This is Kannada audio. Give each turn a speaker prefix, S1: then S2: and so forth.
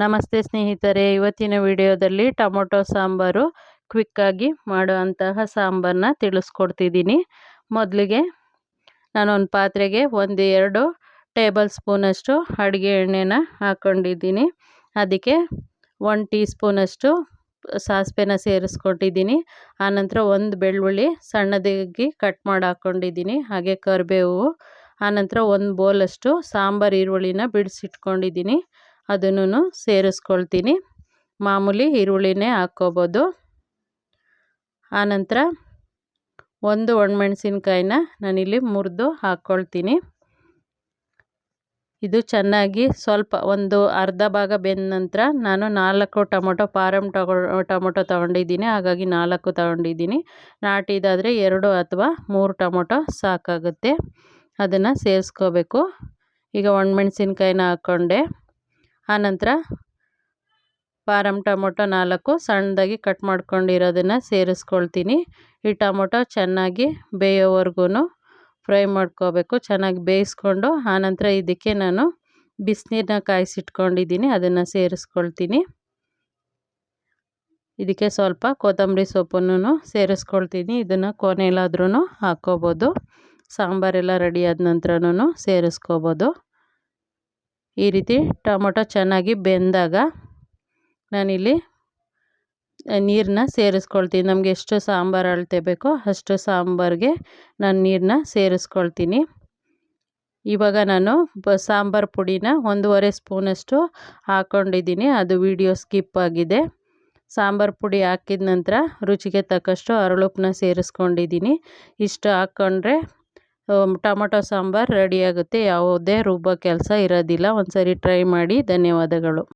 S1: ನಮಸ್ತೆ ಸ್ನೇಹಿತರೆ, ಇವತ್ತಿನ ವಿಡಿಯೋದಲ್ಲಿ ಟೊಮೊಟೊ ಸಾಂಬಾರು ಕ್ವಿಕ್ಕಾಗಿ ಮಾಡುವಂತಹ ಸಾಂಬಾರನ್ನ ತಿಳಿಸ್ಕೊಡ್ತಿದ್ದೀನಿ. ಮೊದಲಿಗೆ ನಾನೊಂದು ಪಾತ್ರೆಗೆ 1-2 ಟೇಬಲ್ ಸ್ಪೂನಷ್ಟು ಅಡುಗೆ ಎಣ್ಣೆನ ಹಾಕ್ಕೊಂಡಿದ್ದೀನಿ. ಅದಕ್ಕೆ 1 ಟೀ ಸ್ಪೂನಷ್ಟು ಸಾಸಿವೆನ ಸೇರಿಸ್ಕೊಟ್ಟಿದ್ದೀನಿ. ಆನಂತರ 1 ಬೆಳ್ಳುಳ್ಳಿ ಸಣ್ಣದಾಗಿ ಕಟ್ ಮಾಡಿ ಹಾಕ್ಕೊಂಡಿದ್ದೀನಿ. ಹಾಗೆ ಕರಿಬೇವು, ಆನಂತರ 1 ಬೌಲಷ್ಟು ಸಾಂಬಾರು ಈರುಳ್ಳಿನ ಬಿಡಿಸಿಟ್ಕೊಂಡಿದ್ದೀನಿ, ಅದನ್ನು ಸೇರಿಸ್ಕೊಳ್ತೀನಿ. ಮಾಮೂಲಿ ಈರುಳ್ಳಿನೇ ಹಾಕ್ಕೋಬೋದು. ಆನಂತರ 1 ಒಣಮೆಣಸಿನ್ಕಾಯಿನ ನಾನಿಲ್ಲಿ ಮುರಿದು ಹಾಕ್ಕೊಳ್ತೀನಿ. ಇದು ಚೆನ್ನಾಗಿ ಸ್ವಲ್ಪ ಒಂದು ಅರ್ಧ ಭಾಗ ಬೆಂದ ನಂತರ ನಾನು 4 ಟೊಮೊಟೊ ಟೊಮೊಟೊ ತೊಗೊಂಡಿದ್ದೀನಿ. ಹಾಗಾಗಿ 4 ತೊಗೊಂಡಿದ್ದೀನಿ. ನಾಟಿದಾದರೆ 2 ಅಥವಾ 3 ಟೊಮೊಟೊ ಸಾಕಾಗುತ್ತೆ. ಅದನ್ನು ಸೇರಿಸ್ಕೋಬೇಕು. ಈಗ ಒಣಮೆಣಸಿನ್ಕಾಯಿನ ಹಾಕ್ಕೊಂಡೆ. ಆನಂತರ ಟೊಮೊಟೊ 4 ಸಣ್ಣದಾಗಿ ಕಟ್ ಮಾಡ್ಕೊಂಡಿರೋದನ್ನು ಸೇರಿಸ್ಕೊಳ್ತೀನಿ. ಈ ಟೊಮೊಟೊ ಚೆನ್ನಾಗಿ ಬೇಯೋವರೆಗೂ ಫ್ರೈ ಮಾಡ್ಕೋಬೇಕು. ಚೆನ್ನಾಗಿ ಬೇಯಿಸ್ಕೊಂಡು ಆನಂತರ ಇದಕ್ಕೆ ನಾನು ಬಿಸಿನೀರನ್ನ ಕಾಯಿಸಿಟ್ಕೊಂಡಿದ್ದೀನಿ, ಅದನ್ನು ಸೇರಿಸ್ಕೊಳ್ತೀನಿ. ಇದಕ್ಕೆ ಸ್ವಲ್ಪ ಕೊತ್ತಂಬರಿ ಸೊಪ್ಪನ್ನು ಸೇರಿಸ್ಕೊಳ್ತೀನಿ. ಇದನ್ನು ಕೊನೆಯಲ್ಲಾದ್ರೂ ಹಾಕ್ಕೋಬೋದು. ಸಾಂಬಾರೆಲ್ಲ ರೆಡಿ ಆದ ನಂತರನೂ ಸೇರಿಸ್ಕೋಬೋದು. ಈ ರೀತಿ ಟೊಮೊಟೊ ಚೆನ್ನಾಗಿ ಬೆಂದಾಗ ನಾನಿಲ್ಲಿ ನೀರನ್ನ ಸೇರಿಸ್ಕೊಳ್ತೀನಿ. ನಮಗೆ ಎಷ್ಟು ಸಾಂಬಾರು ಅಳತೆ ಬೇಕೋ ಅಷ್ಟು ಸಾಂಬಾರಿಗೆ ನಾನು ನೀರನ್ನ ಸೇರಿಸ್ಕೊಳ್ತೀನಿ. ಇವಾಗ ನಾನು ಸಾಂಬಾರು ಪುಡಿನ 1.5 ಸ್ಪೂನಷ್ಟು ಹಾಕ್ಕೊಂಡಿದ್ದೀನಿ. ಅದು ವಿಡಿಯೋ ಸ್ಕಿಪ್ ಆಗಿದೆ. ಸಾಂಬಾರು ಪುಡಿ ಹಾಕಿದ ನಂತರ ರುಚಿಗೆ ತಕ್ಕಷ್ಟು ಅರಳುಪ್ಪನ್ನ ಸೇರಿಸ್ಕೊಂಡಿದ್ದೀನಿ. ಇಷ್ಟು ಹಾಕ್ಕೊಂಡ್ರೆ ಟೊಮೊಟೊ ಸಾಂಬಾರು ರೆಡಿಯಾಗುತ್ತೆ. ಯಾವುದೇ ರುಬ್ಬೋ ಕೆಲಸ ಇರೋದಿಲ್ಲ. ಒಂದು ಸರಿ ಟ್ರೈ ಮಾಡಿ. ಧನ್ಯವಾದಗಳು.